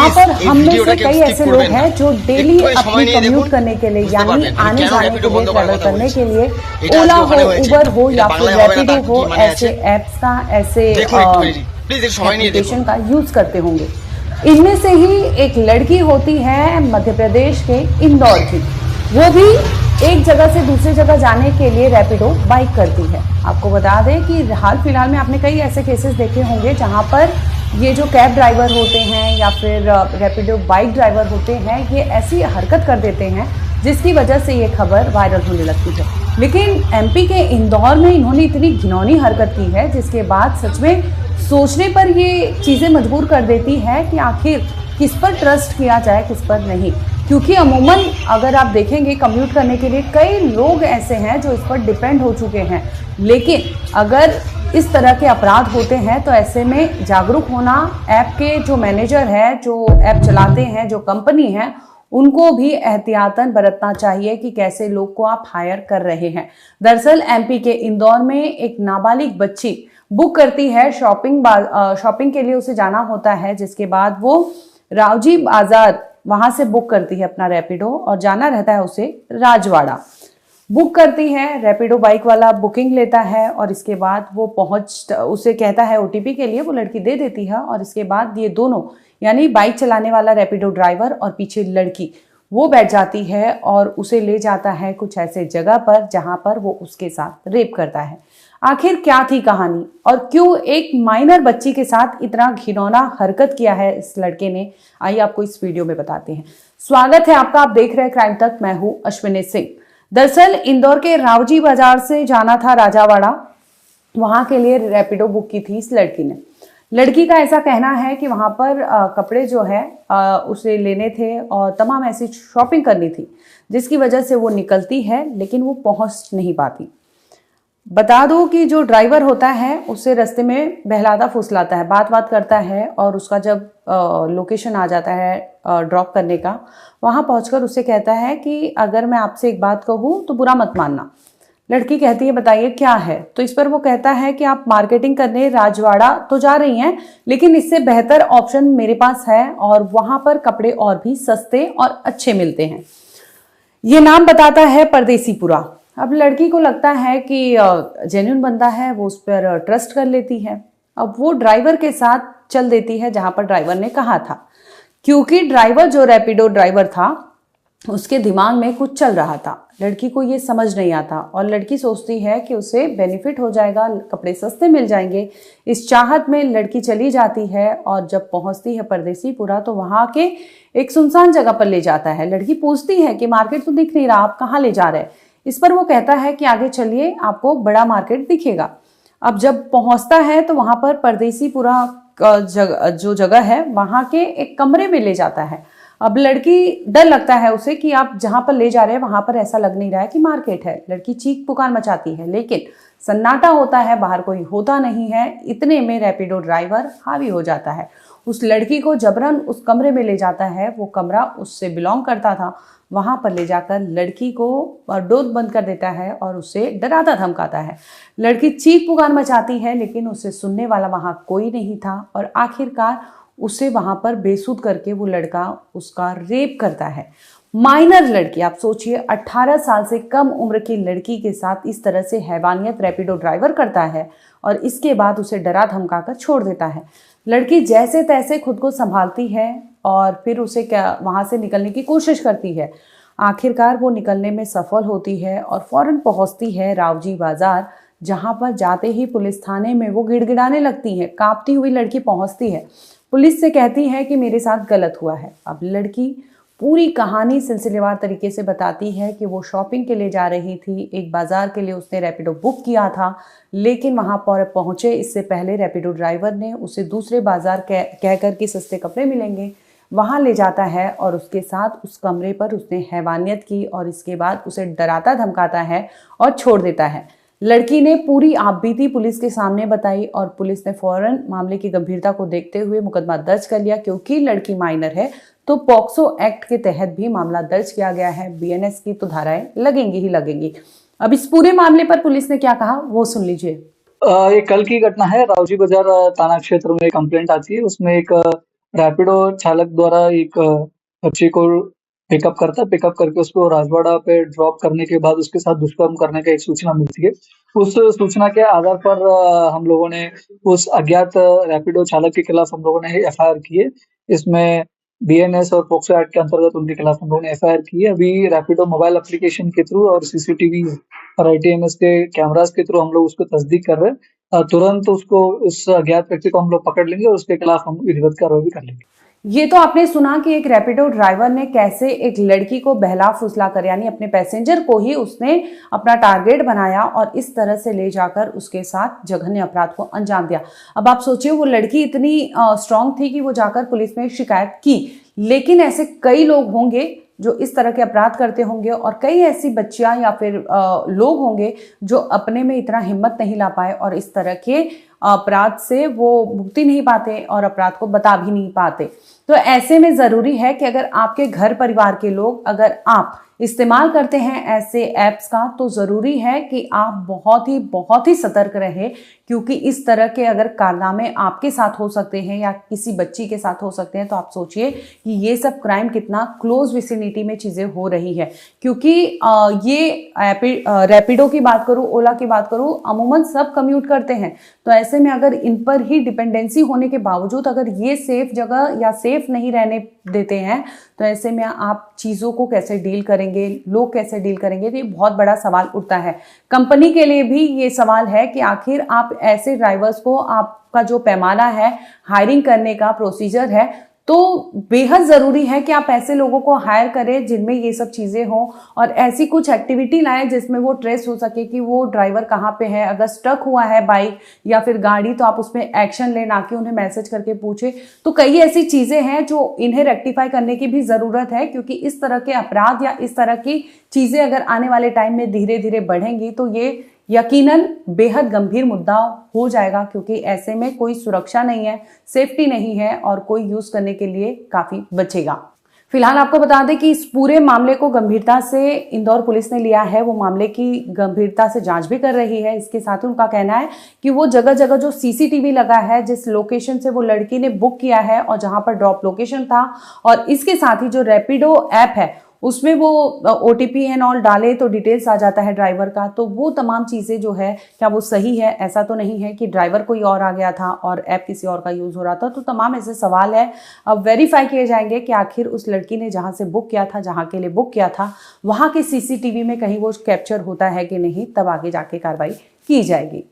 यहाँ पर हम में से कई ऐसे लोग हैं जो डेली अपनी कम्यूट करने के लिए यानी आने जाने के लिए ट्रैवल करने के लिए ओला हो, उबर हो या फिर रैपिडो हो, ऐसे ऐप्स का ऐसे एप्लीकेशन का यूज करते होंगे। इनमें से ही एक लड़की होती है मध्य प्रदेश के इंदौर की, वो भी एक जगह से दूसरी जगह जाने के लिए रैपिडो बाइक करती है। आपको बता दें कि हाल फिलहाल में आपने कई ऐसे केसेस देखे होंगे जहां पर ये जो कैब ड्राइवर होते हैं या फिर रैपिडो बाइक ड्राइवर होते हैं, ये ऐसी हरकत कर देते हैं जिसकी वजह से ये खबर वायरल होने लगती है। लेकिन एमपी के इंदौर में इन्होंने इतनी घिनौनी हरकत की है जिसके बाद सच में सोचने पर ये चीज़ें मजबूर कर देती है कि आखिर किस पर ट्रस्ट किया जाए, किस पर नहीं। क्योंकि अमूमन अगर आप देखेंगे कम्यूट करने के लिए कई लोग ऐसे हैं जो इस पर डिपेंड हो चुके हैं, लेकिन अगर इस तरह के अपराध होते हैं तो ऐसे में जागरूक होना, ऐप के जो मैनेजर है, जो ऐप चलाते हैं, जो कंपनी है, उनको भी एहतियातन बरतना चाहिए कि कैसे लोग को आप हायर कर रहे हैं। दरअसल एमपी के इंदौर में एक नाबालिग बच्ची बुक करती है शॉपिंग के लिए उसे जाना होता है, जिसके बाद वो रावजी बाजार वहां से बुक करती है अपना रैपिडो और जाना रहता है उसे राजवाड़ा। बुक करती है, रैपिडो बाइक वाला बुकिंग लेता है और इसके बाद वो उसे कहता है ओटीपी के लिए, वो लड़की दे देती है और इसके बाद ये दोनों यानी बाइक चलाने वाला रैपिडो ड्राइवर और पीछे लड़की वो बैठ जाती है और उसे ले जाता है कुछ ऐसे जगह पर जहां पर वो उसके साथ रेप करता है। आखिर क्या थी कहानी और क्यों एक माइनर बच्ची के साथ इतना घिनौना हरकत किया है इस लड़के ने, आइए आपको इस वीडियो में बताते हैं। स्वागत है आपका, आप देख रहे हैं क्राइम तक, मैं हूं अश्विनी सिंह। दरअसल इंदौर के रावजी बाजार से जाना था राजावाड़ा, वहां के लिए रैपिडो बुक की थी इस लड़की ने। लड़की का ऐसा कहना है कि वहां पर कपड़े जो है उसे लेने थे और तमाम ऐसी शॉपिंग करनी थी, जिसकी वजह से वो निकलती है लेकिन वो पहुंच नहीं पाती। बता दो कि जो ड्राइवर होता है उससे रास्ते में बहलाता फुसलाता है, बात करता है और उसका जब लोकेशन आ जाता है ड्रॉप करने का, वहां पहुंचकर उससे कहता है कि अगर मैं आपसे एक बात कहूं तो बुरा मत मानना। लड़की कहती है बताइए क्या है, तो इस पर वो कहता है कि आप मार्केटिंग करने राजवाड़ा तो जा रही हैं, लेकिन इससे बेहतर ऑप्शन मेरे पास है और वहां पर कपड़े और भी सस्ते और अच्छे मिलते हैं। ये नाम बताता है परदेसीपुरा। अब लड़की को लगता है कि जेन्युइन बंदा है, वो उस पर ट्रस्ट कर लेती है। अब वो ड्राइवर के साथ चल देती है जहां पर ड्राइवर ने कहा था, क्योंकि ड्राइवर जो रैपिडो ड्राइवर था उसके दिमाग में कुछ चल रहा था। लड़की को ये समझ नहीं आता और लड़की सोचती है कि उसे बेनिफिट हो जाएगा, कपड़े सस्ते मिल जाएंगे। इस चाहत में लड़की चली जाती है और जब पहुंचती है परदेसीपुरा तो वहां के एक सुनसान जगह पर ले जाता है। लड़की पूछती है कि मार्केट तो दिख नहीं रहा, आप कहाँ ले जा रहे हैं। इस पर वो कहता है कि आगे चलिए, आपको बड़ा मार्केट दिखेगा। अब जब पहुंचता है तो वहां पर परदेसीपुरा जो जगह है वहां के एक कमरे में ले जाता है। अब लड़की डर लगता है उसे कि आप जहां पर ले जा रहे हैं वहां पर ऐसा लग नहीं रहा है कि मार्केट है। लड़की चीख पुकार मचाती है लेकिन सन्नाटा होता है, बाहर कोई होता नहीं है। इतने में रैपिडो ड्राइवर हावी हो जाता है, उस लड़की को जबरन उस कमरे में ले जाता है। वो कमरा उससे बिलोंग करता था, वहां पर ले जाकर लड़की को डोर बंद कर देता है और उसे डराता धमकाता है। लड़की चीख पुकार मचाती है लेकिन उसे सुनने वाला वहां कोई नहीं था और आखिरकार उसे वहां पर बेसुध करके वो लड़का उसका रेप करता है। माइनर लड़की, आप सोचिए 18 साल से कम उम्र की लड़की के साथ इस तरह से हैवानियत रैपिडो ड्राइवर करता है और इसके बाद उसे डरा धमका कर छोड़ देता है। लड़की जैसे तैसे खुद को संभालती है और फिर उसे वहां से निकलने की कोशिश करती है। आखिरकार वो निकलने में सफल होती है और फौरन पहुंचती है रावजी बाजार, जहां पर जाते ही पुलिस थाने में वो गिड़गिड़ाने लगती है। कांपती हुई लड़की पहुंचती है, पुलिस से कहती है कि मेरे साथ गलत हुआ है। अब लड़की पूरी कहानी सिलसिलेवार तरीके से बताती है कि वो शॉपिंग के लिए जा रही थी, एक बाजार के लिए उसने रैपिडो बुक किया था, लेकिन वहां पर पहुंचे इससे पहले रैपिडो ड्राइवर ने उसे दूसरे बाजार कहकर कि सस्ते कपड़े मिलेंगे वहां ले जाता है और उसके साथ उस कमरे पर उसने हैवानियत की और इसके बाद उसे डराता धमकाता है और छोड़ देता है। लड़की ने पूरी आपबीती पुलिस के सामने बताई और पुलिस ने फौरन मामले की गंभीरता को देखते हुए मुकदमा दर्ज कर लिया। क्योंकि लड़की माइनर है तो पॉक्सो एक्ट के तहत भी मामला दर्ज किया गया है। बीएनएस की तो धाराएं लगेंगी ही लगेंगी। अब इस पूरे मामले पर पुलिस ने क्या कहा वो सुन लीजिए। ये कल की घटना है। रावजी बाजार थाना क्षेत्र में कंप्लेंट आती है। उसमें एक रैपिडो चालक द्वारा एक बच्चे को पिकअप करता है, पिकअप करके उसको राजवाड़ा पे ड्रॉप करने के बाद उसके साथ दुष्कर्म करने का एक सूचना मिलती है। उस सूचना के आधार पर हम लोगों ने उस अज्ञात रैपिडो चालक के खिलाफ हम लोगों ने एफआईआर की है। इसमें बीएनएस और पॉक्सो एक्ट के अंतर्गत उनके खिलाफ हम लोगों ने एफआईआर की है। अभी रैपिडो मोबाइल एप्लीकेशन के थ्रू और सीसीटीवी और आईटीएमएस के कैमरास के थ्रू हम लोग उसको तस्दीक कर रहे हैं। तुरंत उसको उस अज्ञात व्यक्ति को हम लोग पकड़ लेंगे और उसके खिलाफ हम विधिवत कार्रवाई भी कर लेंगे। ये तो आपने सुना कि एक रैपिडो ड्राइवर ने कैसे एक लड़की को बहला फुसला कर, यानी अपने पैसेंजर को ही उसने अपना टारगेट बनाया और इस तरह से ले जाकर उसके साथ जघन्य अपराध को अंजाम दिया। अब आप सोचिए, वो लड़की इतनी स्ट्रांग थी कि वो जाकर पुलिस में शिकायत की, लेकिन ऐसे कई लोग होंगे जो इस तरह के अपराध करते होंगे और कई ऐसी बच्चियां या फिर लोग होंगे जो अपने में इतना हिम्मत नहीं ला पाए और इस तरह के अपराध से वो मुक्ति नहीं पाते और अपराध को बता भी नहीं पाते। तो ऐसे में जरूरी है कि अगर आपके घर परिवार के लोग, अगर आप इस्तेमाल करते हैं ऐसे ऐप्स का, तो जरूरी है कि आप बहुत ही सतर्क रहें, क्योंकि इस तरह के अगर कारनामे आपके साथ हो सकते हैं या किसी बच्ची के साथ हो सकते हैं, तो आप सोचिए कि ये सब क्राइम कितना क्लोज विसिनिटी में चीजें हो रही है। क्योंकि ये रैपिडो की बात करूं, ओला की बात करूं, अमूमन सब कम्यूट करते हैं, तो ऐसे में अगर इन पर ही डिपेंडेंसी होने के बावजूद अगर ये सेफ जगह या सेफ नहीं रहने देते हैं, तो ऐसे में आप चीजों को कैसे डील करेंगे, लोग कैसे डील करेंगे, तो ये बहुत बड़ा सवाल उठता है। कंपनी के लिए भी ये सवाल है कि आखिर आप ऐसे ड्राइवर्स को, आपका जो पैमाना है हायरिंग करने का प्रोसीजर है, तो बेहद जरूरी है कि आप ऐसे लोगों को हायर करें जिनमें ये सब चीजें हों और ऐसी कुछ एक्टिविटी लाएं जिसमें वो ट्रेस हो सके कि वो ड्राइवर कहाँ पे है। अगर स्टक हुआ है बाइक या फिर गाड़ी, तो आप उसमें एक्शन लें, ना कि उन्हें मैसेज करके पूछे। तो कई ऐसी चीजें हैं जो इन्हें रेक्टिफाई करने की भी जरूरत है, क्योंकि इस तरह के अपराध या इस तरह की चीजें अगर आने वाले टाइम में धीरे धीरे बढ़ेंगी तो ये यकीनन बेहद गंभीर मुद्दा हो जाएगा, क्योंकि ऐसे में कोई सुरक्षा नहीं है, सेफ्टी नहीं है और कोई यूज करने के लिए काफी बचेगा। फिलहाल आपको बता दें कि इस पूरे मामले को गंभीरता से इंदौर पुलिस ने लिया है, वो मामले की गंभीरता से जांच भी कर रही है। इसके साथ ही उनका कहना है कि वो जगह जगह जो सीसीटीवी लगा है, जिस लोकेशन से वो लड़की ने बुक किया है और जहां पर ड्रॉप लोकेशन था, और इसके साथ ही जो रैपिडो ऐप है उसमें वो ओटीपी एंड ऑल डाले तो डिटेल्स आ जाता है ड्राइवर का, तो वो तमाम चीज़ें जो है क्या वो सही है? ऐसा तो नहीं है कि ड्राइवर कोई और आ गया था और ऐप किसी और का यूज़ हो रहा था। तो तमाम ऐसे सवाल है, अब वेरीफाई किए जाएंगे कि आखिर उस लड़की ने जहाँ से बुक किया था, जहाँ के लिए बुक किया था, वहाँ के सीसीटीवी में कहीं वो कैप्चर होता है कि नहीं, तब आगे जाके कार्रवाई की जाएगी।